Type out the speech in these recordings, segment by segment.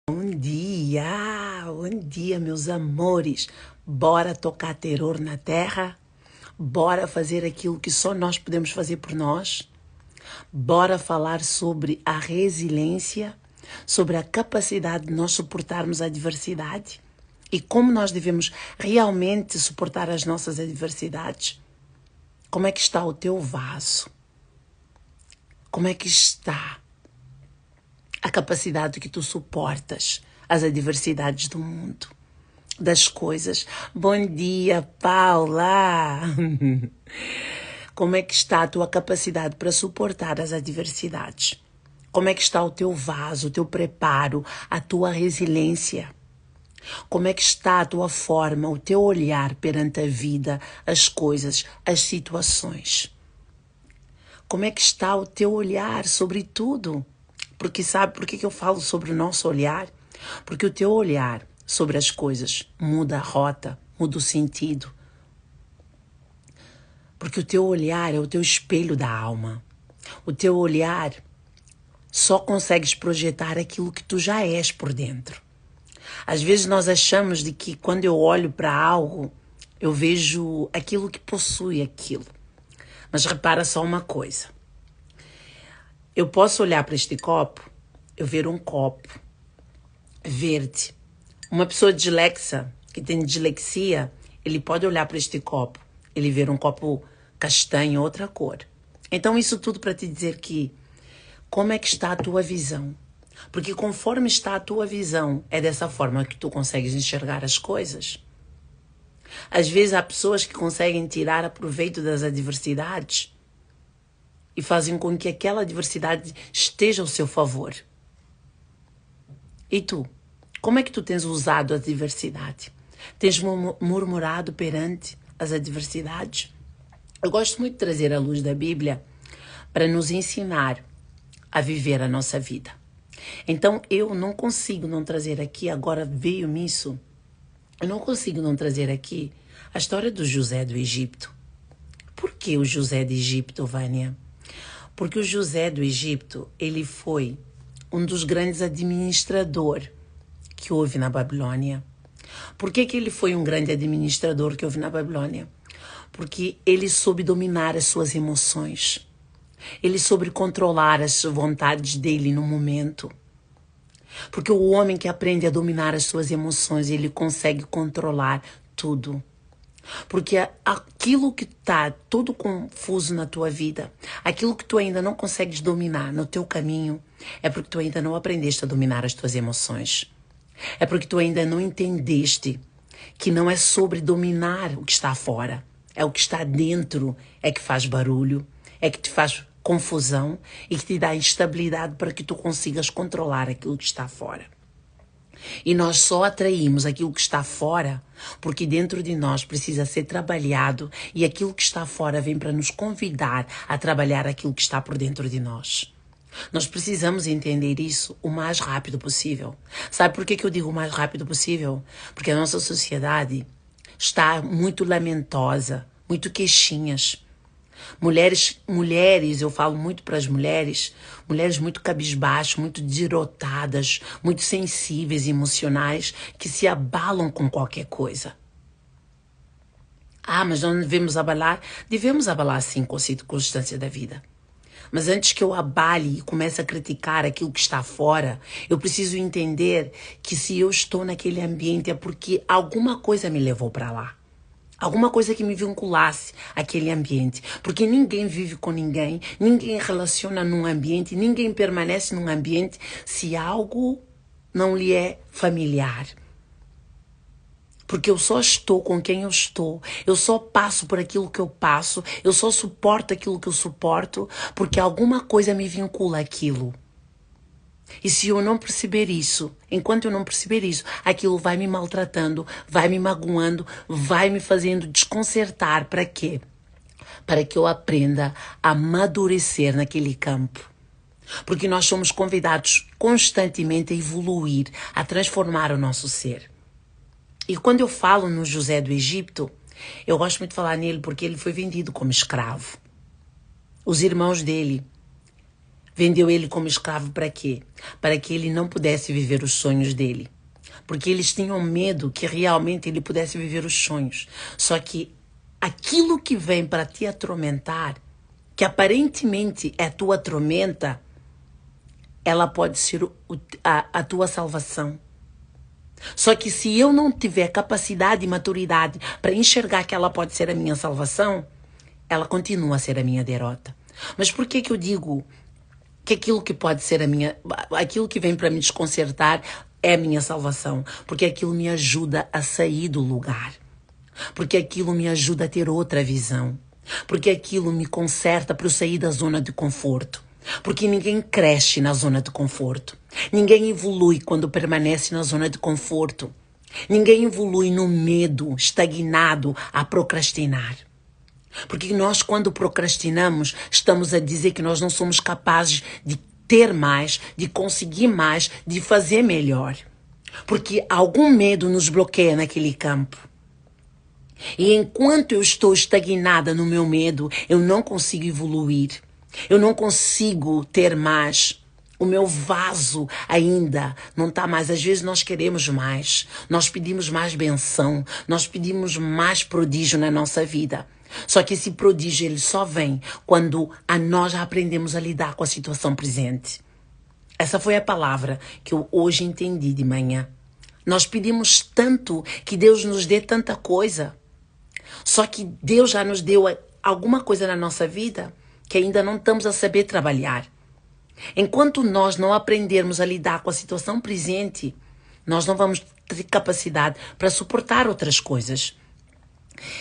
Bom dia, meus amores. Bora tocar terror na terra? Bora fazer aquilo que só nós podemos fazer por nós? Bora falar sobre a resiliência, sobre a capacidade de nós suportarmos a adversidade e como nós devemos realmente suportar as nossas adversidades. Como é que está o teu vaso? Como é que está a capacidade que tu suportas as adversidades do mundo, das coisas? Bom dia, Paula! Como é que está a tua capacidade para suportar as adversidades? Como é que está o teu vaso, o teu preparo, a tua resiliência? Como é que está a tua forma, o teu olhar perante a vida, as coisas, as situações? Como é que está o teu olhar sobre tudo? Porque sabe por que eu falo sobre o nosso olhar? Porque o teu olhar sobre as coisas muda a rota, muda o sentido. Porque o teu olhar é o teu espelho da alma. O teu olhar só consegues projetar aquilo que tu já és por dentro. Às vezes nós achamos de que quando eu olho para algo, eu vejo aquilo que possui aquilo. Mas repara só uma coisa. Eu posso olhar para este copo, eu ver um copo verde. Uma pessoa dislexa, que tem dislexia, ele pode olhar para este copo, ele ver um copo castanho, outra cor. Então isso tudo para te dizer que como é que está a tua visão? Porque conforme está a tua visão, é dessa forma que tu consegues enxergar as coisas. Às vezes há pessoas que conseguem tirar proveito das adversidades e fazem com que aquela adversidade esteja ao seu favor. E tu? Como é que tu tens usado a adversidade? Tens murmurado perante as adversidades? Eu gosto muito de trazer a luz da Bíblia para nos ensinar a viver a nossa vida. Então eu não consigo não trazer aqui, agora veio-me isso, eu não consigo não trazer aqui a história do José do Egito. Por que o José do Egito, Vânia? Porque o José do Egito, ele foi um dos grandes administradores que houve na Babilônia. Por que ele foi um grande administrador que houve na Babilônia? Porque ele soube dominar as suas emoções. Ele soube controlar as vontades dele no momento. Porque o homem que aprende a dominar as suas emoções, ele consegue controlar tudo. Porque aquilo que está todo confuso na tua vida, aquilo que tu ainda não consegues dominar no teu caminho, é porque tu ainda não aprendeste a dominar as tuas emoções. É porque tu ainda não entendeste que não é sobre dominar o que está fora. É o que está dentro é que faz barulho, é que te faz confusão e que te dá instabilidade para que tu consigas controlar aquilo que está fora. E nós só atraímos aquilo que está fora porque dentro de nós precisa ser trabalhado e aquilo que está fora vem para nos convidar a trabalhar aquilo que está por dentro de nós. Nós precisamos entender isso o mais rápido possível. Sabe por que eu digo o mais rápido possível? Porque a nossa sociedade está muito lamentosa, muito queixinhas. Mulheres, eu falo muito para as mulheres muito cabisbaixas, muito derotadas, muito sensíveis e emocionais, que se abalam com qualquer coisa. Ah, mas não devemos abalar? Devemos abalar sim com a circunstância da vida. Mas antes que eu abale e comece a criticar aquilo que está fora, eu preciso entender que se eu estou naquele ambiente é porque alguma coisa me levou para lá. Alguma coisa que me vinculasse àquele ambiente. Porque ninguém vive com ninguém, ninguém relaciona num ambiente, ninguém permanece num ambiente se algo não lhe é familiar. Porque eu só estou com quem eu estou, eu só passo por aquilo que eu passo, eu só suporto aquilo que eu suporto, porque alguma coisa me vincula àquilo. E se eu não perceber isso, enquanto eu não perceber isso, aquilo vai me maltratando, vai me magoando, vai me fazendo desconcertar. Para quê? Para que eu aprenda a amadurecer naquele campo. Porque nós somos convidados constantemente a evoluir, a transformar o nosso ser. E quando eu falo no José do Egito, eu gosto muito de falar nele porque ele foi vendido como escravo. Os irmãos dele Vendeu ele como escravo para quê? Para que ele não pudesse viver os sonhos dele. Porque eles tinham medo que realmente ele pudesse viver os sonhos. Só que aquilo que vem para te atormentar, que aparentemente é tua tormenta, ela pode ser a tua salvação. Só que se eu não tiver capacidade e maturidade para enxergar que ela pode ser a minha salvação, ela continua a ser a minha derrota. Mas por que eu digo que aquilo que pode ser aquilo que vem para me desconcertar é a minha salvação? Porque aquilo me ajuda a sair do lugar. Porque aquilo me ajuda a ter outra visão. Porque aquilo me conserta para eu sair da zona de conforto. Porque ninguém cresce na zona de conforto. Ninguém evolui quando permanece na zona de conforto. Ninguém evolui no medo, estagnado, a procrastinar. Porque nós, quando procrastinamos, estamos a dizer que nós não somos capazes de ter mais, de conseguir mais, de fazer melhor. Porque algum medo nos bloqueia naquele campo. E enquanto eu estou estagnada no meu medo, eu não consigo evoluir. Eu não consigo ter mais. O meu vaso ainda não está mais. Às vezes nós queremos mais. Nós pedimos mais benção. Nós pedimos mais prodígio na nossa vida. Só que esse prodígio ele só vem quando nós já aprendemos a lidar com a situação presente. Essa foi a palavra que eu hoje entendi de manhã. Nós pedimos tanto que Deus nos dê tanta coisa. Só que Deus já nos deu alguma coisa na nossa vida que ainda não estamos a saber trabalhar. Enquanto nós não aprendermos a lidar com a situação presente, nós não vamos ter capacidade para suportar outras coisas.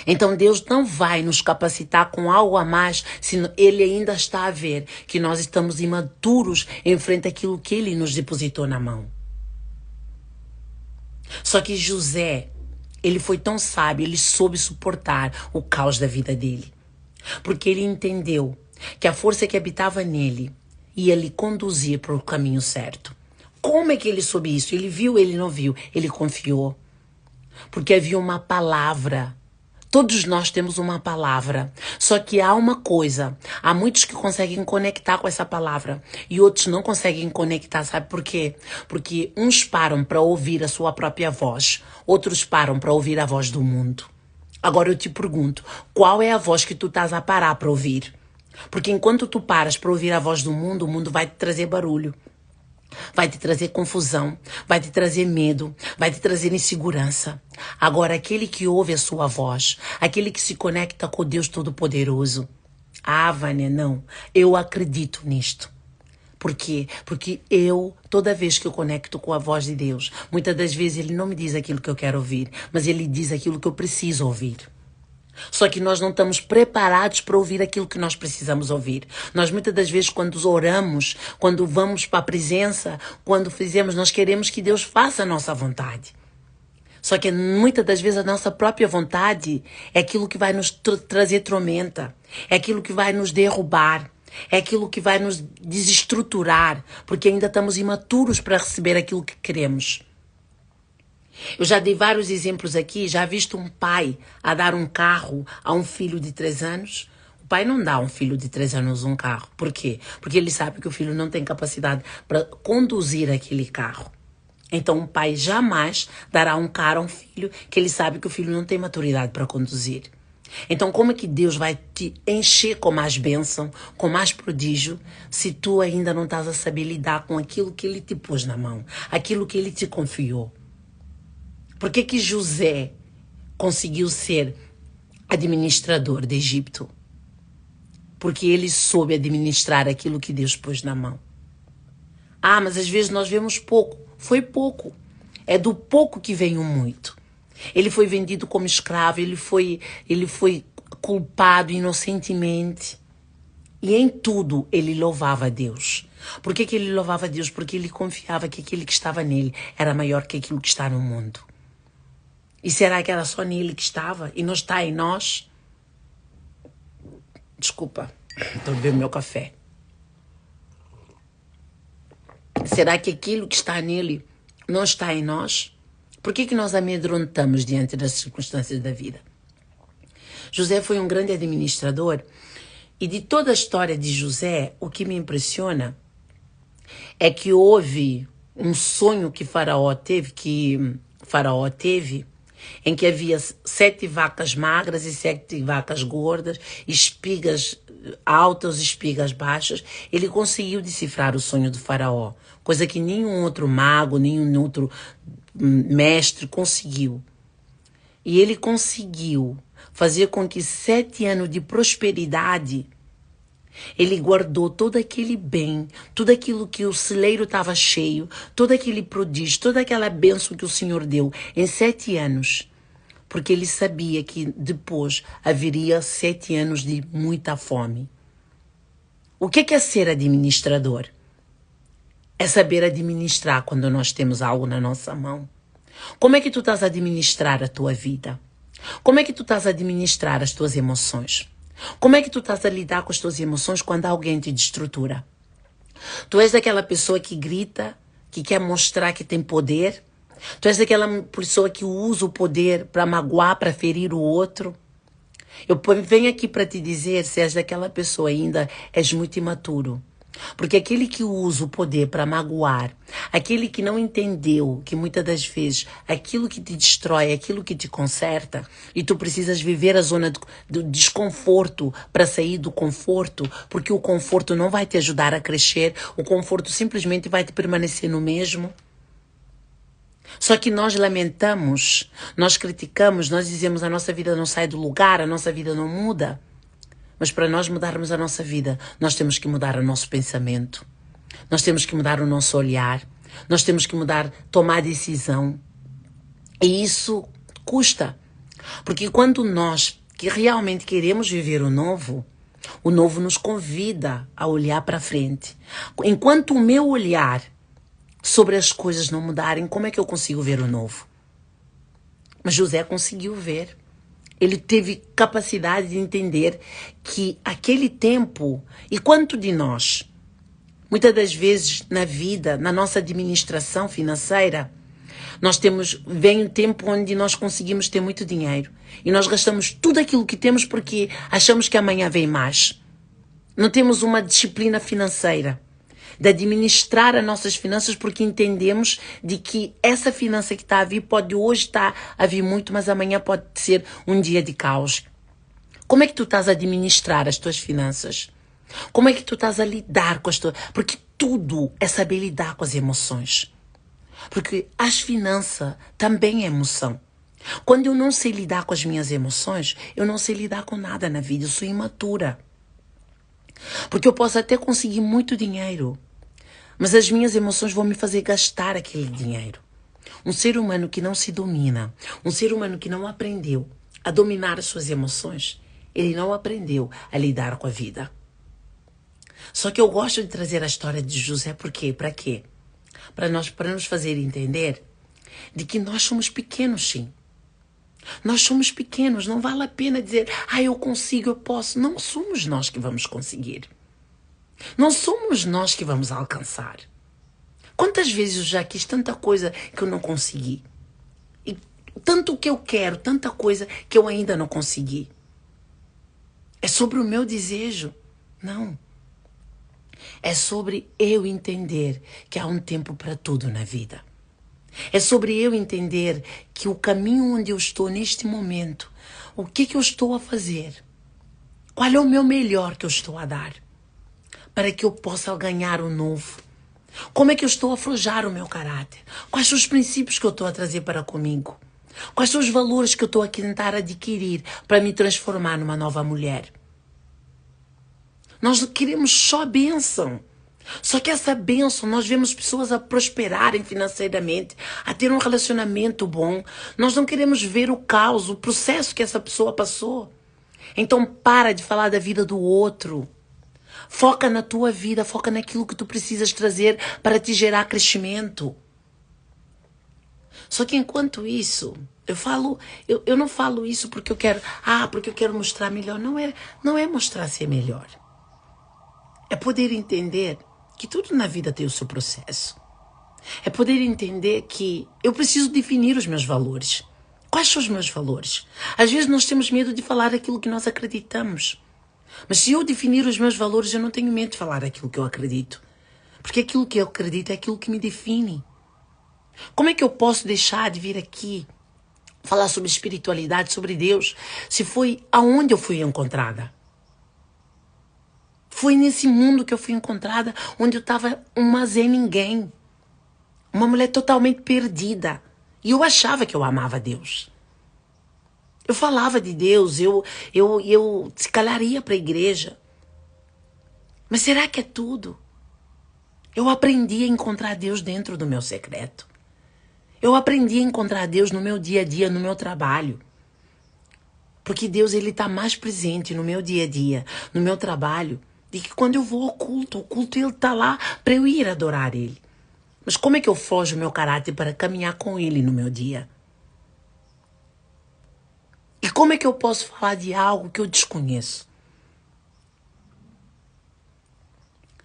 Então Deus não vai nos capacitar com algo a mais se Ele ainda está a ver que nós estamos imaturos em frente àquilo que Ele nos depositou na mão. Só que José, ele foi tão sábio, ele soube suportar o caos da vida dele. Porque ele entendeu que a força que habitava nele ia lhe conduzir para o caminho certo. Como é que ele soube isso? Ele viu, ele não viu, ele confiou. Porque havia uma palavra. Todos nós temos uma palavra. Só que há uma coisa. Há muitos que conseguem conectar com essa palavra. E outros não conseguem conectar. Sabe por quê? Porque uns param para ouvir a sua própria voz. Outros param para ouvir a voz do mundo. Agora eu te pergunto. Qual é a voz que tu estás a parar para ouvir? Porque enquanto tu paras para ouvir a voz do mundo, o mundo vai te trazer barulho. Vai te trazer confusão, vai te trazer medo, vai te trazer insegurança. Agora, aquele que ouve a sua voz, aquele que se conecta com Deus Todo-Poderoso. Ah, Vânia, não. Eu acredito nisto. Por quê? Porque toda vez que eu conecto com a voz de Deus, muitas das vezes Ele não me diz aquilo que eu quero ouvir, mas Ele diz aquilo que eu preciso ouvir. Só que nós não estamos preparados para ouvir aquilo que nós precisamos ouvir. Nós muitas das vezes quando oramos, quando vamos para a presença, quando fizemos, nós queremos que Deus faça a nossa vontade. Só que muitas das vezes a nossa própria vontade é aquilo que vai nos trazer tormenta, é aquilo que vai nos derrubar, é aquilo que vai nos desestruturar, porque ainda estamos imaturos para receber aquilo que queremos. Eu já dei vários exemplos aqui, já visto um pai a dar um carro a um filho de 3 anos. O pai não dá a um filho de 3 anos um carro. Por quê? Porque ele sabe que o filho não tem capacidade para conduzir aquele carro. Então um pai jamais dará um carro a um filho que ele sabe que o filho não tem maturidade para conduzir. Então como é que Deus vai te encher com mais bênção, com mais prodígio, se tu ainda não estás a saber lidar com aquilo que Ele te pôs na mão, aquilo que Ele te confiou? Por que José conseguiu ser administrador de Egito? Porque ele soube administrar aquilo que Deus pôs na mão. Ah, mas às vezes nós vemos pouco. Foi pouco. É do pouco que vem o muito. Ele foi vendido como escravo, ele foi culpado inocentemente. E em tudo ele louvava a Deus. Por que ele louvava a Deus? Porque ele confiava que aquele que estava nele era maior que aquilo que está no mundo. E será que era só nele que estava e não está em nós? Desculpa, estou bebendo meu café. Será que aquilo que está nele não está em nós? Por que nós amedrontamos diante das circunstâncias da vida? José foi um grande administrador e de toda a história de José, o que me impressiona é que houve um sonho que Faraó teve, em que havia 7 vacas magras e 7 vacas gordas, espigas altas e espigas baixas. Ele conseguiu decifrar o sonho do Faraó, coisa que nenhum outro mago, nenhum outro mestre conseguiu. E ele conseguiu fazer com que 7 anos de prosperidade, ele guardou todo aquele bem, tudo aquilo que o celeiro estava cheio, todo aquele prodígio, toda aquela bênção que o Senhor deu em 7 anos. Porque ele sabia que depois haveria 7 anos de muita fome. O que é ser administrador? É saber administrar quando nós temos algo na nossa mão. Como é que tu estás a administrar a tua vida? Como é que tu estás a administrar as tuas emoções? Como é que tu estás a lidar com as tuas emoções quando alguém te destrutura? Tu és daquela pessoa que grita, que quer mostrar que tem poder? Tu és daquela pessoa que usa o poder para magoar, para ferir o outro? Eu venho aqui para te dizer, se és daquela pessoa ainda, és muito imaturo. Porque aquele que usa o poder para magoar, aquele que não entendeu que muitas das vezes aquilo que te destrói é aquilo que te conserta, e tu precisas viver a zona do desconforto para sair do conforto, porque o conforto não vai te ajudar a crescer, o conforto simplesmente vai te permanecer no mesmo. Só que nós lamentamos, nós criticamos, nós dizemos a nossa vida não sai do lugar, a nossa vida não muda. Mas para nós mudarmos a nossa vida, nós temos que mudar o nosso pensamento. Nós temos que mudar o nosso olhar. Nós temos que mudar, tomar decisão. E isso custa. Porque quando nós que realmente queremos viver o novo nos convida a olhar para frente. Enquanto o meu olhar sobre as coisas não mudarem, como é que eu consigo ver o novo? Mas José conseguiu ver. Ele teve capacidade de entender que aquele tempo, e quanto de nós, muitas das vezes na vida, na nossa administração financeira, vem um tempo onde nós conseguimos ter muito dinheiro e nós gastamos tudo aquilo que temos porque achamos que amanhã vem mais. Não temos uma disciplina financeira de administrar as nossas finanças, porque entendemos de que essa finança que está a vir pode hoje estar a vir muito, mas amanhã pode ser um dia de caos. Como é que tu estás a administrar as tuas finanças? Como é que tu estás a lidar com as tuas... Porque tudo é saber lidar com as emoções. Porque as finanças também é emoção. Quando eu não sei lidar com as minhas emoções, eu não sei lidar com nada na vida, eu sou imatura. Porque eu posso até conseguir muito dinheiro, mas as minhas emoções vão me fazer gastar aquele dinheiro. Um ser humano que não se domina, um ser humano que não aprendeu a dominar as suas emoções, ele não aprendeu a lidar com a vida. Só que eu gosto de trazer a história de José, por quê? Para quê? Para nos fazer entender de que nós somos pequenos, sim. Nós somos pequenos, não vale a pena dizer, eu consigo, eu posso. Não somos nós que vamos conseguir. Não somos nós que vamos alcançar. Quantas vezes eu já quis tanta coisa que eu não consegui? E tanto que eu quero, tanta coisa que eu ainda não consegui. É sobre o meu desejo? Não. É sobre eu entender que há um tempo para tudo na vida. É sobre eu entender que o caminho onde eu estou neste momento, o que eu estou a fazer, qual é o meu melhor que eu estou a dar, para que eu possa ganhar o novo. Como é que eu estou a forjar o meu caráter? Quais são os princípios que eu estou a trazer para comigo? Quais são os valores que eu estou a tentar adquirir para me transformar numa nova mulher? Nós queremos só bênção. Só que essa bênção, nós vemos pessoas a prosperarem financeiramente, a ter um relacionamento bom. Nós não queremos ver o caos, o processo que essa pessoa passou. Então para de falar da vida do outro. Foca na tua vida, foca naquilo que tu precisas trazer para te gerar crescimento. Só que enquanto isso, eu não falo isso porque eu quero, porque eu quero mostrar melhor. Não é mostrar ser melhor. É poder entender que tudo na vida tem o seu processo. É poder entender que eu preciso definir os meus valores. Quais são os meus valores? Às vezes nós temos medo de falar aquilo que nós acreditamos. Mas se eu definir os meus valores, eu não tenho medo de falar aquilo que eu acredito. Porque aquilo que eu acredito é aquilo que me define. Como é que eu posso deixar de vir aqui falar sobre espiritualidade, sobre Deus, se foi aonde eu fui encontrada? Foi nesse mundo que eu fui encontrada, onde eu estava uma Zé Ninguém. Uma mulher totalmente perdida. E eu achava que eu amava Deus. Eu falava de Deus, eu se calhar ia para a igreja. Mas será que é tudo? Eu aprendi a encontrar Deus dentro do meu secreto. Eu aprendi a encontrar Deus no meu dia a dia, no meu trabalho. Porque Deus, ele está mais presente no meu dia a dia, no meu trabalho, do que quando eu vou ao culto. O culto, ele está lá para eu ir adorar ele. Mas como é que eu forjo o meu caráter para caminhar com ele no meu dia? E como é que eu posso falar de algo que eu desconheço?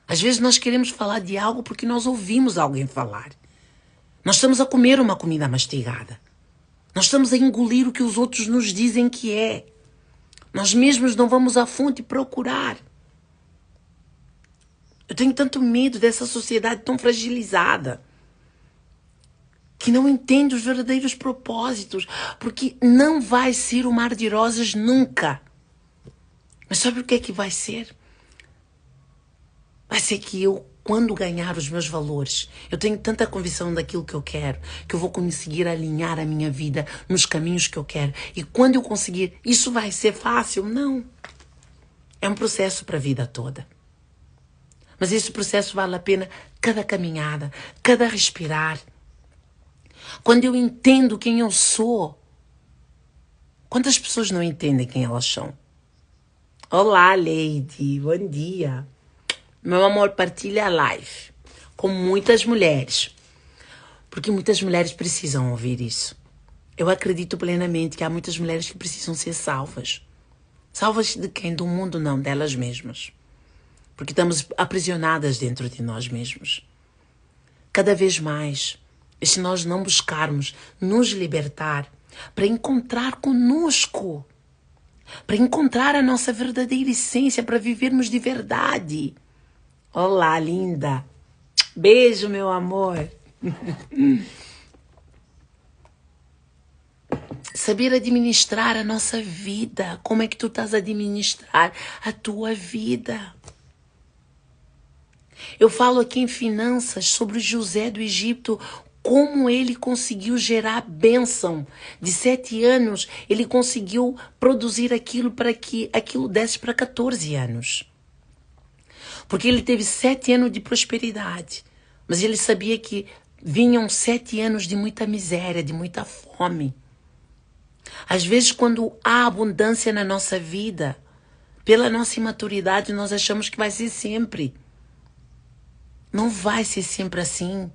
Às vezes nós queremos falar de algo porque nós ouvimos alguém falar. Nós estamos a comer uma comida mastigada. Nós estamos a engolir o que os outros nos dizem que é. Nós mesmos não vamos à fonte procurar. Eu tenho tanto medo dessa sociedade tão fragilizada, que não entende os verdadeiros propósitos, porque não vai ser o mar de rosas nunca. Mas sabe o que é que vai ser? Vai ser que eu, quando ganhar os meus valores, eu tenho tanta convicção daquilo que eu quero, que eu vou conseguir alinhar a minha vida nos caminhos que eu quero. E quando eu conseguir, isso vai ser fácil? Não. É um processo para a vida toda. Mas esse processo vale a pena cada caminhada, cada respirar. Quando eu entendo quem eu sou. Quantas pessoas não entendem quem elas são? Olá, Lady. Bom dia. Meu amor, partilha a live com muitas mulheres. Porque muitas mulheres precisam ouvir isso. Eu acredito plenamente que há muitas mulheres que precisam ser salvas. Salvas de quem? Do mundo, não, delas mesmas. Porque estamos aprisionadas dentro de nós mesmos. Cada vez mais, e se nós não buscarmos nos libertar para encontrar conosco, para encontrar a nossa verdadeira essência, para vivermos de verdade. Olá, linda. Beijo, meu amor. Saber administrar a nossa vida. Como é que tu estás a administrar a tua vida? Eu falo aqui em finanças sobre o José do Egito, como ele conseguiu gerar bênção. De 7 anos, ele conseguiu produzir aquilo para que aquilo desse para 14 anos. Porque ele teve 7 anos de prosperidade, mas ele sabia que vinham 7 anos de muita miséria, de muita fome. Às vezes, quando há abundância na nossa vida, pela nossa imaturidade, nós achamos que vai ser sempre. Não vai ser sempre assim.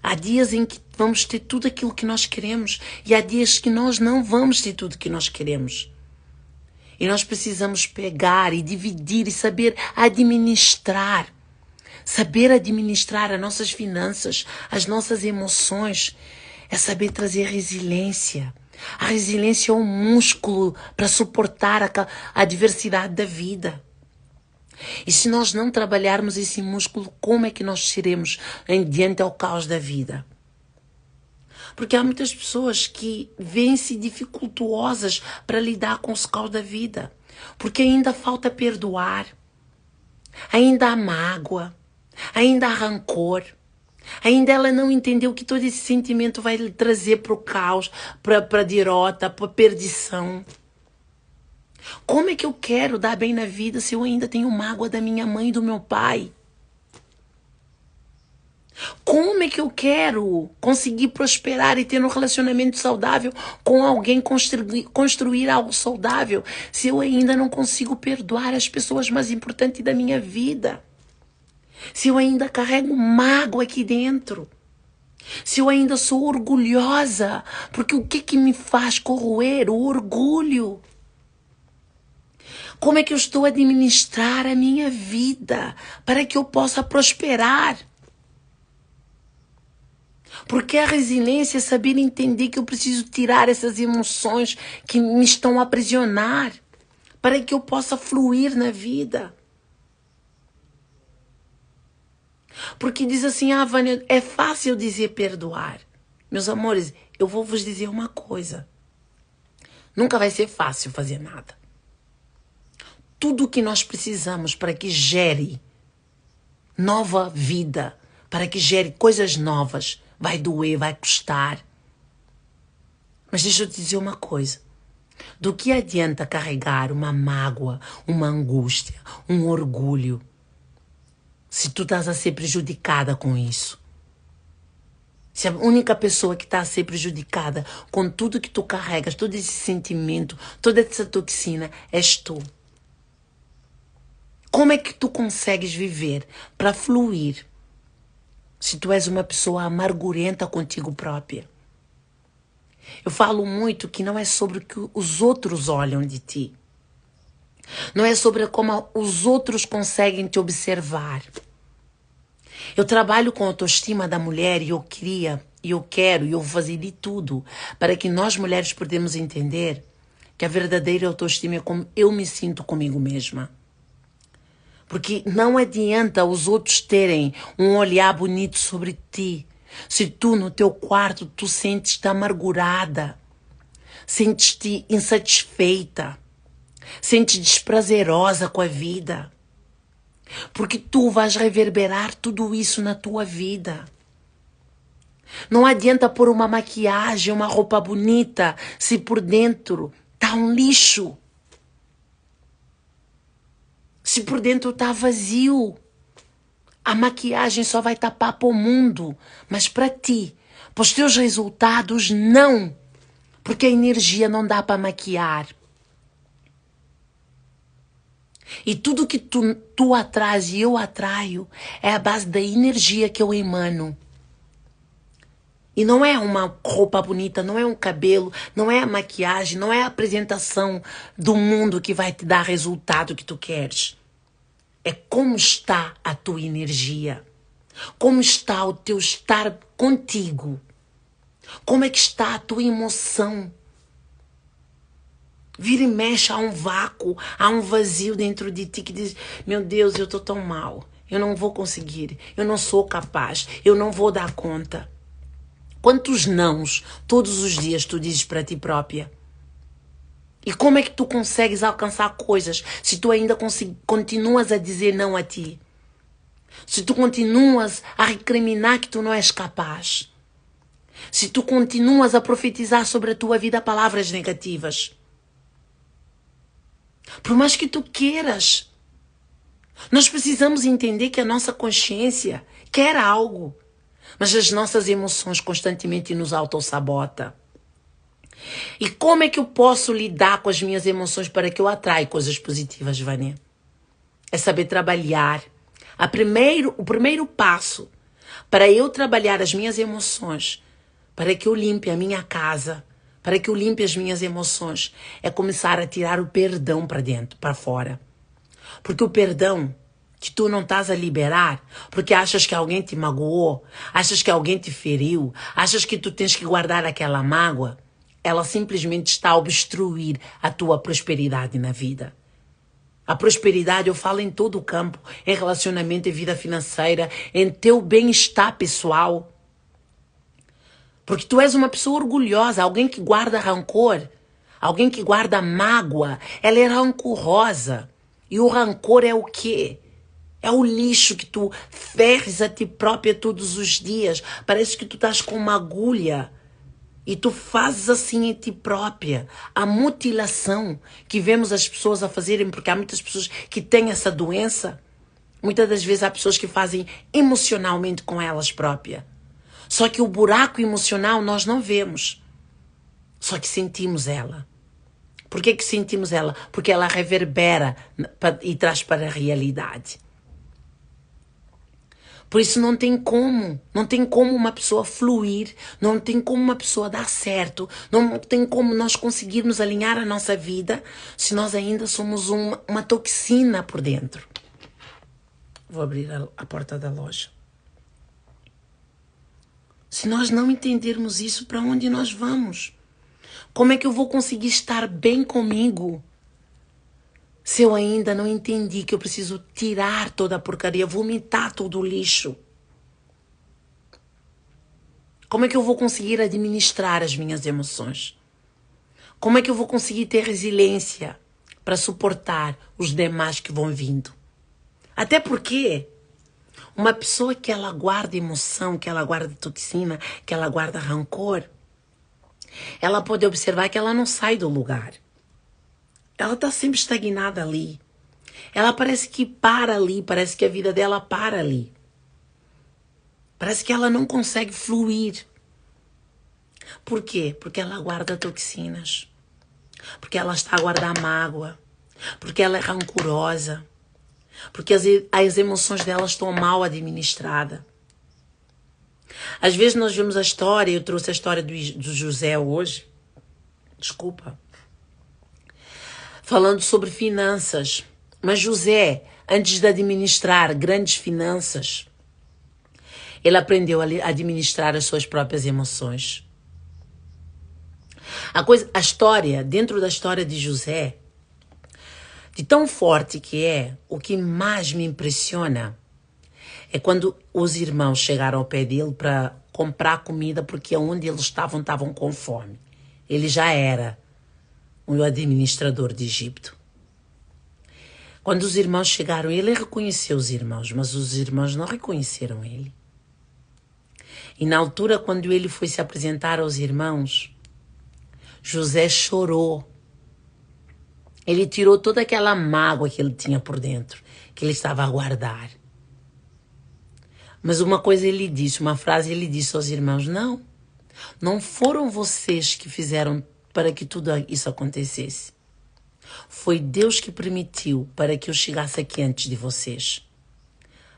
Há dias em que vamos ter tudo aquilo que nós queremos e há dias que nós não vamos ter tudo que nós queremos. E nós precisamos pegar e dividir e saber administrar. Saber administrar as nossas finanças, as nossas emoções. É saber trazer resiliência. A resiliência é um músculo para suportar a adversidade da vida. E se nós não trabalharmos esse músculo, como é que nós seremos diante ao caos da vida? Porque há muitas pessoas que veem-se dificultuosas para lidar com os caos da vida. Porque ainda falta perdoar. Ainda há mágoa. Ainda há rancor. Ainda ela não entendeu que todo esse sentimento vai lhe trazer para o caos, para a derrota, para a perdição. Como é que eu quero dar bem na vida se eu ainda tenho mágoa da minha mãe e do meu pai? Como é que eu quero conseguir prosperar e ter um relacionamento saudável com alguém, construir algo saudável, se eu ainda não consigo perdoar as pessoas mais importantes da minha vida? Se eu ainda carrego mágoa aqui dentro? Se eu ainda sou orgulhosa? Porque o que me faz corroer? O orgulho. Como é que eu estou a administrar a minha vida para que eu possa prosperar? Porque a resiliência é saber entender que eu preciso tirar essas emoções que me estão a aprisionar para que eu possa fluir na vida. Porque diz assim, ah, Vânia, é fácil dizer perdoar. Meus amores, eu vou vos dizer uma coisa. Nunca vai ser fácil fazer nada. Tudo o que nós precisamos para que gere nova vida, para que gere coisas novas, vai doer, vai custar. Mas deixa eu te dizer uma coisa. Do que adianta carregar uma mágoa, uma angústia, um orgulho, se tu estás a ser prejudicada com isso? Se a única pessoa que está a ser prejudicada com tudo que tu carregas, todo esse sentimento, toda essa toxina, és tu. Como é que tu consegues viver para fluir se tu és uma pessoa amargurenta contigo própria? Eu falo muito que não é sobre o que os outros olham de ti. Não é sobre como os outros conseguem te observar. Eu trabalho com a autoestima da mulher e eu quero e eu vou fazer de tudo para que nós mulheres podemos entender que a verdadeira autoestima é como eu me sinto comigo mesma. Porque não adianta os outros terem um olhar bonito sobre ti. Se tu no teu quarto tu sentes-te amargurada, sentes-te insatisfeita, sentes desprazerosa com a vida. Porque tu vais reverberar tudo isso na tua vida. Não adianta pôr uma maquiagem, uma roupa bonita, se por dentro tá um lixo. Se por dentro tá vazio. A maquiagem só vai tapar para o mundo, mas para ti, para os teus resultados, não. Porque a energia não dá para maquiar. E tudo que tu atraz e eu atraio é a base da energia que eu emano. E não é uma roupa bonita, não é um cabelo, não é a maquiagem, não é a apresentação do mundo que vai te dar o resultado que tu queres. É como está a tua energia. Como está o teu estar contigo. Como é que está a tua emoção. Vira e mexe, há um vácuo, há um vazio dentro de ti que diz, meu Deus, eu estou tão mal, eu não vou conseguir, eu não sou capaz, eu não vou dar conta. Quantos nãos todos os dias tu dizes para ti própria? E como é que tu consegues alcançar coisas se tu ainda continuas a dizer não a ti? Se tu continuas a recriminar que tu não és capaz? Se tu continuas a profetizar sobre a tua vida palavras negativas? Por mais que tu queiras, nós precisamos entender que a nossa consciência quer algo, mas as nossas emoções constantemente nos autossabotam. E como é que eu posso lidar com as minhas emoções para que eu atraia coisas positivas, Vânia? É saber trabalhar. O primeiro passo para eu trabalhar as minhas emoções, para que eu limpe a minha casa, para que eu limpe as minhas emoções, é começar a tirar o perdão para dentro, para fora. Porque o perdão que tu não estás a liberar, porque achas que alguém te magoou, achas que alguém te feriu, achas que tu tens que guardar aquela mágoa, ela simplesmente está a obstruir a tua prosperidade na vida. A prosperidade eu falo em todo o campo, em relacionamento, em vida financeira, em teu bem-estar pessoal. Porque tu és uma pessoa orgulhosa, alguém que guarda rancor, alguém que guarda mágoa, ela é rancorosa. E o rancor é o quê? É o lixo que tu ferres a ti própria todos os dias. Parece que tu estás com uma agulha e tu fazes assim em ti própria. A mutilação que vemos as pessoas a fazerem, porque há muitas pessoas que têm essa doença. Muitas das vezes há pessoas que fazem emocionalmente com elas próprias. Só que o buraco emocional nós não vemos. Só que sentimos ela. Por que sentimos ela? Porque ela reverbera e traz para a realidade. Por isso não tem como uma pessoa fluir, não tem como uma pessoa dar certo, não tem como nós conseguirmos alinhar a nossa vida se nós ainda somos uma toxina por dentro. Vou abrir a porta da loja. Se nós não entendermos isso, para onde nós vamos? Como é que eu vou conseguir estar bem comigo? Se eu ainda não entendi que eu preciso tirar toda a porcaria, vomitar todo o lixo. Como é que eu vou conseguir administrar as minhas emoções? Como é que eu vou conseguir ter resiliência para suportar os demais que vão vindo? Até porque uma pessoa que ela guarda emoção, que ela guarda toxina, que ela guarda rancor, ela pode observar que ela não sai do lugar. Ela está sempre estagnada ali. Ela parece que para ali, parece que a vida dela para ali. Parece que ela não consegue fluir. Por quê? Porque ela guarda toxinas. Porque ela está a guardar mágoa. Porque ela é rancorosa. Porque as emoções dela estão mal administradas. Às vezes nós vemos a história, eu trouxe a história do José hoje, desculpa, falando sobre finanças. Mas José, antes de administrar grandes finanças, ele aprendeu a administrar as suas próprias emoções. A história, dentro da história de José, de tão forte que é, o que mais me impressiona é quando os irmãos chegaram ao pé dele para comprar comida, porque onde eles estavam com fome. Ele já era o administrador de Egito. Quando os irmãos chegaram, ele reconheceu os irmãos, mas os irmãos não reconheceram ele. E na altura, quando ele foi se apresentar aos irmãos, José chorou. Ele tirou toda aquela mágoa que ele tinha por dentro, que ele estava a guardar. Mas uma coisa ele disse, uma frase ele disse aos irmãos: não foram vocês que fizeram para que tudo isso acontecesse. Foi Deus que permitiu para que eu chegasse aqui antes de vocês.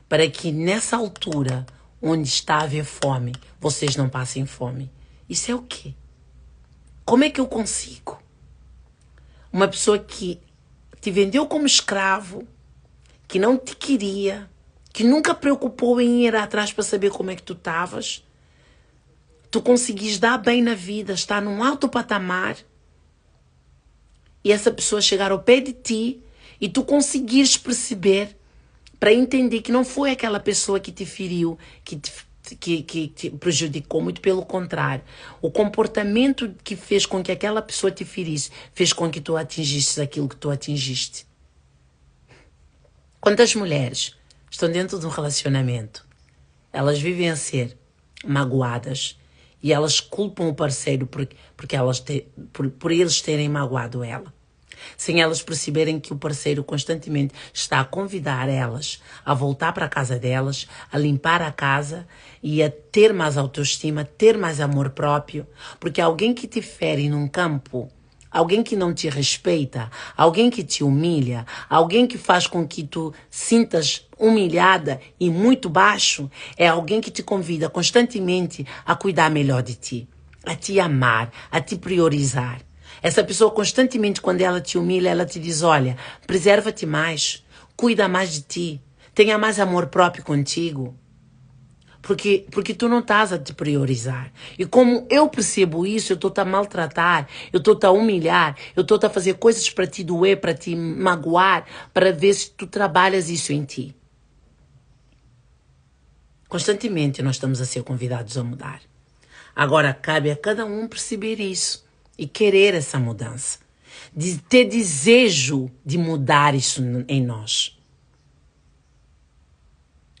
Para que nessa altura, onde está a haver fome, vocês não passem fome. Isso é o quê? Como é que eu consigo? Uma pessoa que te vendeu como escravo, que não te queria, que nunca preocupou em ir atrás para saber como é que tu estavas, tu conseguis dar bem na vida, estar num alto patamar, e essa pessoa chegar ao pé de ti e tu conseguires perceber, para entender que não foi aquela pessoa que te feriu, que te prejudicou, muito pelo contrário. O comportamento que fez com que aquela pessoa te ferisse, fez com que tu atingisses aquilo que tu atingiste. Quantas mulheres estão dentro de um relacionamento, elas vivem a ser magoadas e elas culpam o parceiro por eles terem magoado ela, sem elas perceberem que o parceiro constantemente está a convidar elas a voltar para a casa delas, a limpar a casa e a ter mais autoestima, ter mais amor próprio, porque alguém que te fere num campo, alguém que não te respeita, alguém que te humilha, alguém que faz com que tu sintas humilhada e muito baixo, é alguém que te convida constantemente a cuidar melhor de ti, a te amar, a te priorizar. Essa pessoa constantemente, quando ela te humilha, ela te diz: olha, preserva-te mais, cuida mais de ti, tenha mais amor próprio contigo. Porque tu não estás a te priorizar. E como eu percebo isso, eu estou-te a maltratar, eu estou-te a humilhar, eu estou-te a fazer coisas para te doer, para te magoar, para ver se tu trabalhas isso em ti. Constantemente nós estamos a ser convidados a mudar. Agora cabe a cada um perceber isso e querer essa mudança. De ter desejo de mudar isso em nós.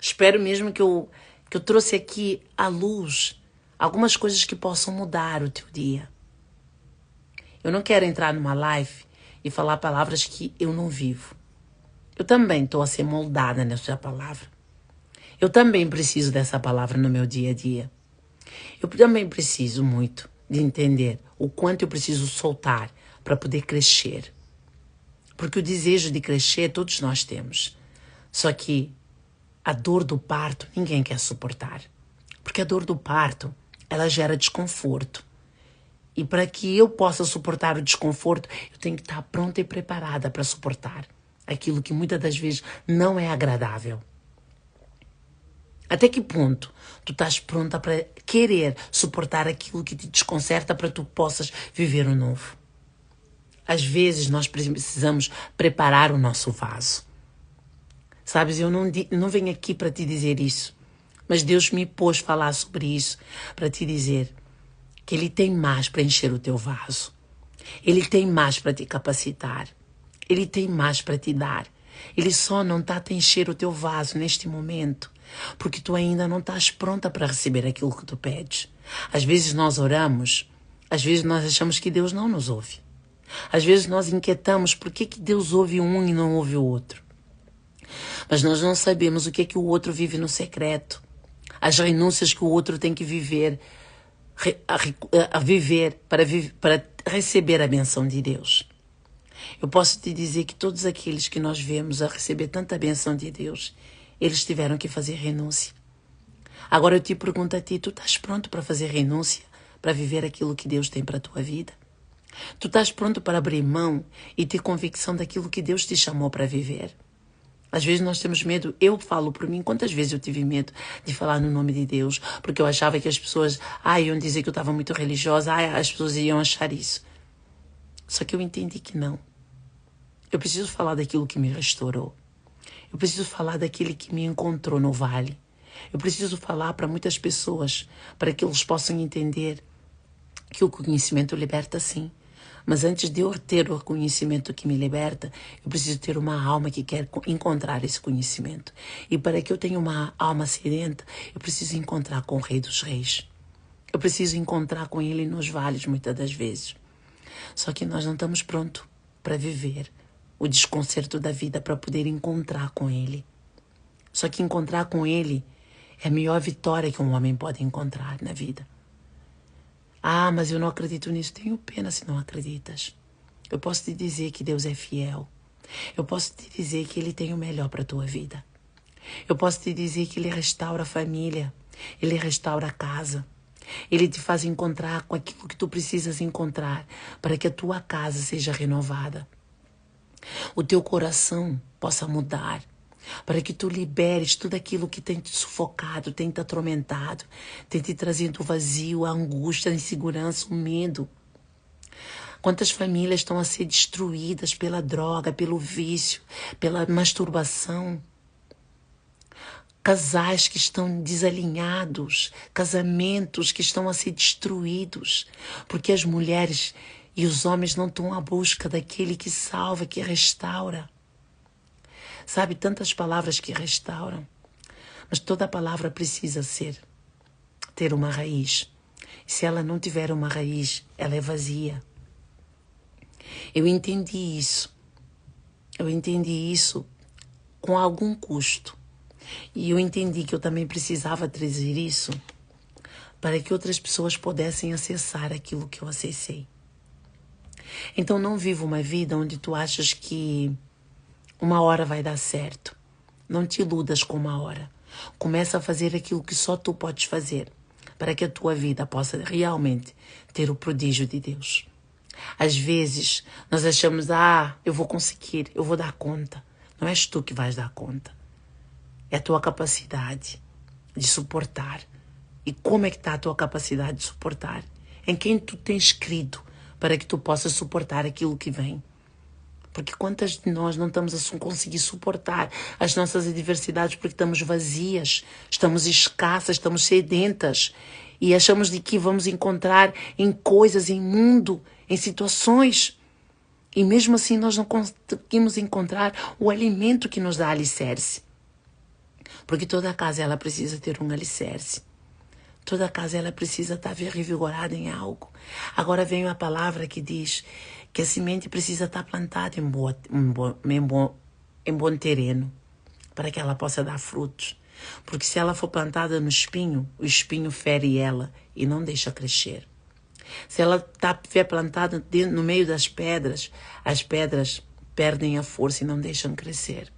Espero mesmo que eu trouxe aqui à luz algumas coisas que possam mudar o teu dia. Eu não quero entrar numa live e falar palavras que eu não vivo. Eu também estou a ser moldada nessa palavra. Eu também preciso dessa palavra no meu dia a dia. Eu também preciso muito de entender o quanto eu preciso soltar para poder crescer. Porque o desejo de crescer todos nós temos. Só que a dor do parto ninguém quer suportar. Porque a dor do parto, ela gera desconforto. E para que eu possa suportar o desconforto, eu tenho que estar pronta e preparada para suportar aquilo que muitas das vezes não é agradável. Até que ponto tu estás pronta para querer suportar aquilo que te desconcerta para tu possas viver o novo? Às vezes nós precisamos preparar o nosso vaso. Sabes, eu não venho aqui para te dizer isso Mas Deus me pôs falar sobre isso para te dizer que Ele tem mais para encher o teu vaso. Ele tem mais para te capacitar. Ele tem mais para te dar. Ele só não está a te encher o teu vaso neste momento, porque tu ainda não estás pronta para receber aquilo que tu pedes. Às vezes nós oramos, às vezes nós achamos que Deus não nos ouve. Às vezes nós inquietamos por que Deus ouve um e não ouve o outro. Mas nós não sabemos o que é que o outro vive no secreto. As renúncias que o outro tem que viver, para receber a benção de Deus. Eu posso te dizer que todos aqueles que nós vemos a receber tanta benção de Deus, eles tiveram que fazer renúncia. Agora eu te pergunto a ti, tu estás pronto para fazer renúncia, para viver aquilo que Deus tem para a tua vida? Tu estás pronto para abrir mão e ter convicção daquilo que Deus te chamou para viver? Às vezes nós temos medo, eu falo por mim, quantas vezes eu tive medo de falar no nome de Deus, porque eu achava que as pessoas, iam dizer que eu estava muito religiosa, as pessoas iam achar isso. Só que eu entendi que não. Eu preciso falar daquilo que me restaurou. Eu preciso falar daquele que me encontrou no vale. Eu preciso falar para muitas pessoas, para que eles possam entender que o conhecimento liberta sim. Mas antes de eu ter o conhecimento que me liberta, eu preciso ter uma alma que quer encontrar esse conhecimento. E para que eu tenha uma alma sedenta, eu preciso encontrar com o Rei dos Reis. Eu preciso encontrar com Ele nos vales, muitas das vezes. Só que nós não estamos prontos para viver o desconcerto da vida, para poder encontrar com Ele. Só que encontrar com Ele é a maior vitória que um homem pode encontrar na vida. Mas eu não acredito nisso. Tenho pena se não acreditas. Eu posso te dizer que Deus é fiel. Eu posso te dizer que Ele tem o melhor para a tua vida. Eu posso te dizer que Ele restaura a família. Ele restaura a casa. Ele te faz encontrar com aquilo que tu precisas encontrar para que a tua casa seja renovada. O teu coração possa mudar, para que tu liberes tudo aquilo que tem te sufocado, tem te atormentado, tem te trazido o vazio, a angústia, a insegurança, o medo. Quantas famílias estão a ser destruídas pela droga, pelo vício, pela masturbação? Casais que estão desalinhados, casamentos que estão a ser destruídos, porque as mulheres e os homens não estão à busca daquele que salva, que restaura. Sabe, tantas palavras que restauram, mas toda palavra precisa ter uma raiz. E se ela não tiver uma raiz, ela é vazia. Eu entendi isso. Eu entendi isso com algum custo. E eu entendi que eu também precisava trazer isso para que outras pessoas pudessem acessar aquilo que eu acessei. Então não viva uma vida onde tu achas que uma hora vai dar certo. Não te iludas com uma hora. Começa a fazer aquilo que só tu podes fazer para que a tua vida possa realmente ter o prodígio de Deus. Às vezes nós achamos, eu vou conseguir, eu vou dar conta. Não és tu que vais dar conta. É a tua capacidade de suportar. E como é que está a tua capacidade de suportar? Em quem tu tens crido para que tu possas suportar aquilo que vem? Porque quantas de nós não estamos a conseguir suportar as nossas adversidades porque estamos vazias, estamos escassas, estamos sedentas e achamos de que vamos encontrar em coisas, em mundo, em situações. E mesmo assim nós não conseguimos encontrar o alimento que nos dá alicerce. Porque toda casa ela precisa ter um alicerce. Toda casa ela precisa estar revigorada em algo. Agora vem a palavra que diz que a semente precisa estar plantada em bom terreno para que ela possa dar frutos. Porque se ela for plantada no espinho, o espinho fere ela e não deixa crescer. Se ela estiver plantada no meio das pedras, as pedras perdem a força e não deixam crescer.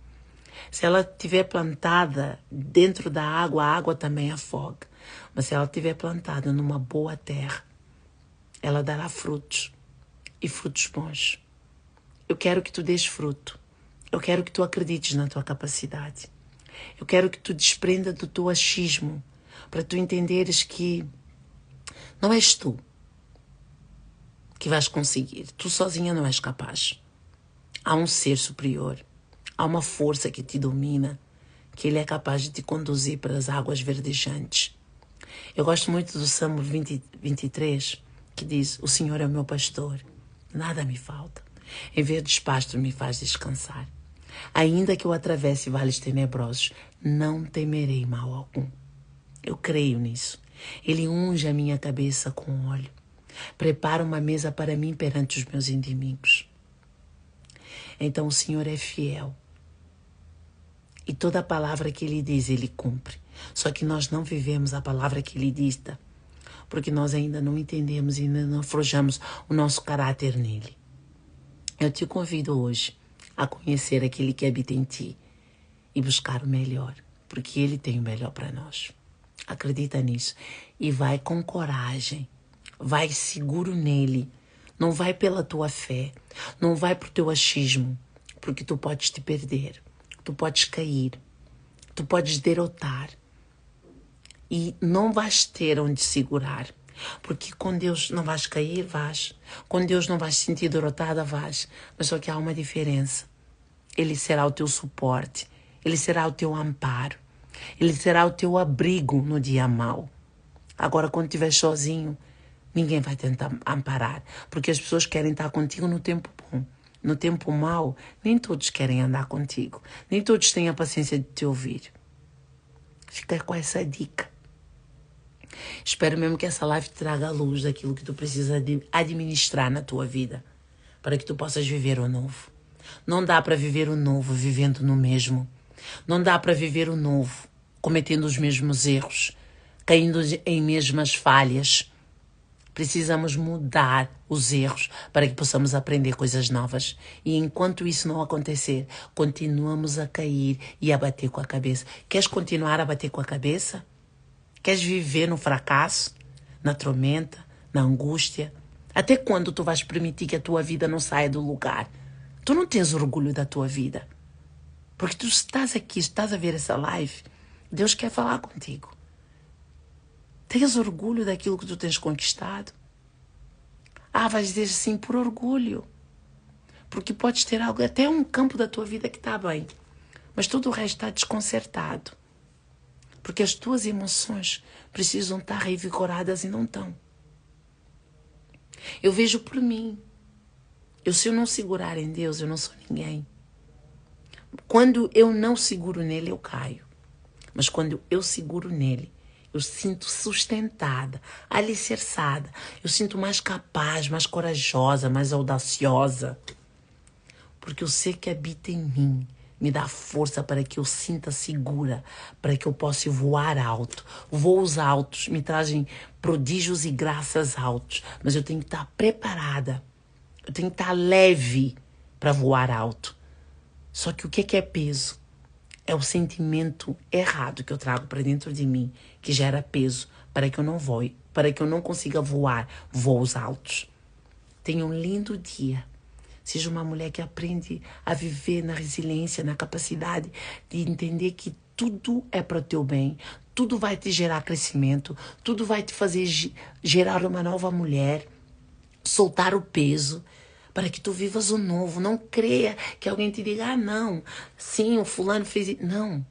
Se ela estiver plantada dentro da água, a água também afoga. Mas se ela estiver plantada numa boa terra, ela dará frutos. E frutos bons. Eu quero que tu dês fruto. Eu quero que tu acredites na tua capacidade. Eu quero que tu desprenda do teu achismo, para tu entenderes que não és tu que vais conseguir. Tu sozinha não és capaz. Há um ser superior. Há uma força que te domina, que Ele é capaz de te conduzir para as águas verdejantes. Eu gosto muito do Salmo 23, que diz: o Senhor é o meu pastor, nada me falta. Em verdes pastos me faz descansar. Ainda que eu atravesse vales tenebrosos, não temerei mal algum. Eu creio nisso. Ele unge a minha cabeça com óleo. Prepara uma mesa para mim perante os meus inimigos. Então o Senhor é fiel. E toda a palavra que Ele diz, Ele cumpre. Só que nós não vivemos a palavra que Ele dita, porque nós ainda não entendemos e ainda não forjamos o nosso caráter nele. Eu te convido hoje a conhecer aquele que habita em ti e buscar o melhor, porque Ele tem o melhor para nós. Acredita nisso e vai com coragem, vai seguro nele. Não vai pela tua fé, não vai pro teu achismo, porque tu podes te perder, tu podes cair, tu podes derrotar e não vais ter onde segurar. Porque com Deus não vais cair, vais. Com Deus não vais se sentir derrotada, vais. Mas só que há uma diferença. Ele será o teu suporte. Ele será o teu amparo. Ele será o teu abrigo no dia mau. Agora, quando estiver sozinho, ninguém vai tentar amparar. Porque as pessoas querem estar contigo no tempo bom. No tempo mau, nem todos querem andar contigo. Nem todos têm a paciência de te ouvir. Fica com essa dica. Espero mesmo que essa live te traga a luz daquilo que tu precisa administrar na tua vida, para que tu possas viver o novo. Não dá para viver o novo vivendo no mesmo. Não dá para viver o novo cometendo os mesmos erros, caindo em mesmas falhas. Precisamos mudar os erros para que possamos aprender coisas novas. E enquanto isso não acontecer, continuamos a cair e a bater com a cabeça. Queres continuar a bater com a cabeça? Queres viver no fracasso, na tormenta, na angústia? Até quando tu vais permitir que a tua vida não saia do lugar? Tu não tens orgulho da tua vida. Porque tu estás aqui, estás a ver essa live, Deus quer falar contigo. Tens orgulho daquilo que tu tens conquistado? Vais dizer sim por orgulho. Porque podes ter algo, até um campo da tua vida que está bem, mas todo o resto está desconcertado. Porque as tuas emoções precisam estar revigoradas e não estão. Eu vejo por mim. Se eu não segurar em Deus, eu não sou ninguém. Quando eu não seguro nele, eu caio. Mas quando eu seguro nele, eu sinto sustentada, alicerçada. Eu sinto mais capaz, mais corajosa, mais audaciosa. Porque eu sei que habita em mim. Me dá força para que eu sinta segura, para que eu possa voar alto. Voos altos me trazem prodígios e graças altos, mas eu tenho que estar preparada, eu tenho que estar leve para voar alto. Só que o que é peso? É o sentimento errado que eu trago para dentro de mim, que gera peso para que eu não voe, para que eu não consiga voar voos altos. Tenha um lindo dia. Seja uma mulher que aprende a viver na resiliência, na capacidade de entender que tudo é para o teu bem, tudo vai te gerar crescimento, tudo vai te fazer gerar uma nova mulher, soltar o peso, para que tu vivas o novo. Não creia que alguém te diga, não, sim, o fulano fez isso. Não.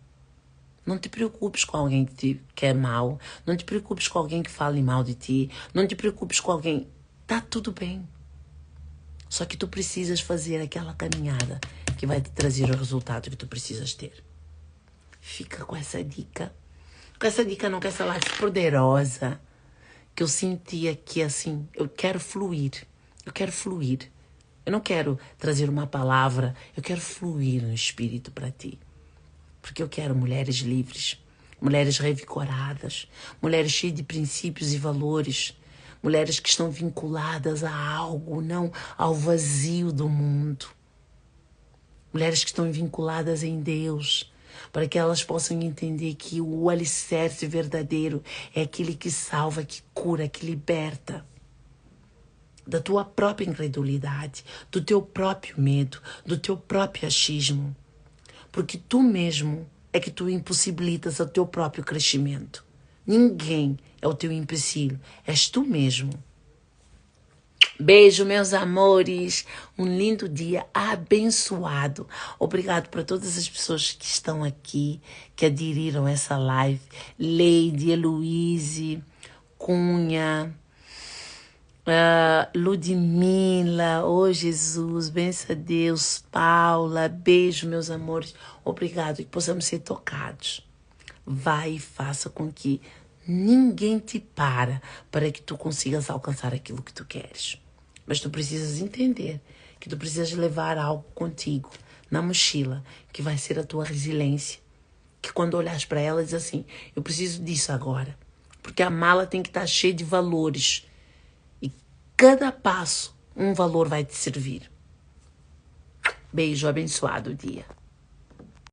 Não te preocupes com alguém que é mal, não te preocupes com alguém que fale mal de ti, não te preocupes com alguém. Tá tudo bem. Só que tu precisas fazer aquela caminhada que vai te trazer o resultado que tu precisas ter. Fica com essa dica. Com essa dica não, com essa live poderosa. Que eu senti aqui assim, eu quero fluir. Eu quero fluir. Eu não quero trazer uma palavra, eu quero fluir no Espírito para ti. Porque eu quero mulheres livres, mulheres revigoradas, mulheres cheias de princípios e valores. Mulheres que estão vinculadas a algo, não ao vazio do mundo. Mulheres que estão vinculadas em Deus, para que elas possam entender que o alicerce verdadeiro é aquele que salva, que cura, que liberta. Da tua própria incredulidade, do teu próprio medo, do teu próprio achismo. Porque tu mesmo é que tu impossibilitas o teu próprio crescimento. Ninguém é o teu empecilho, és tu mesmo. Beijo, meus amores. Um lindo dia abençoado. Obrigado para todas as pessoas que estão aqui, que aderiram a essa live. Leide, Heloise, Cunha, Ludmila, oh Jesus, benção a Deus, Paula, beijo, meus amores. Obrigado, que possamos ser tocados. Vai e faça com que ninguém te para que tu consigas alcançar aquilo que tu queres. Mas tu precisas entender que tu precisas levar algo contigo na mochila, que vai ser a tua resiliência. Que quando olhas para ela, diz assim, eu preciso disso agora. Porque a mala tem que estar cheia de valores. E cada passo, um valor vai te servir. Beijo, abençoado dia.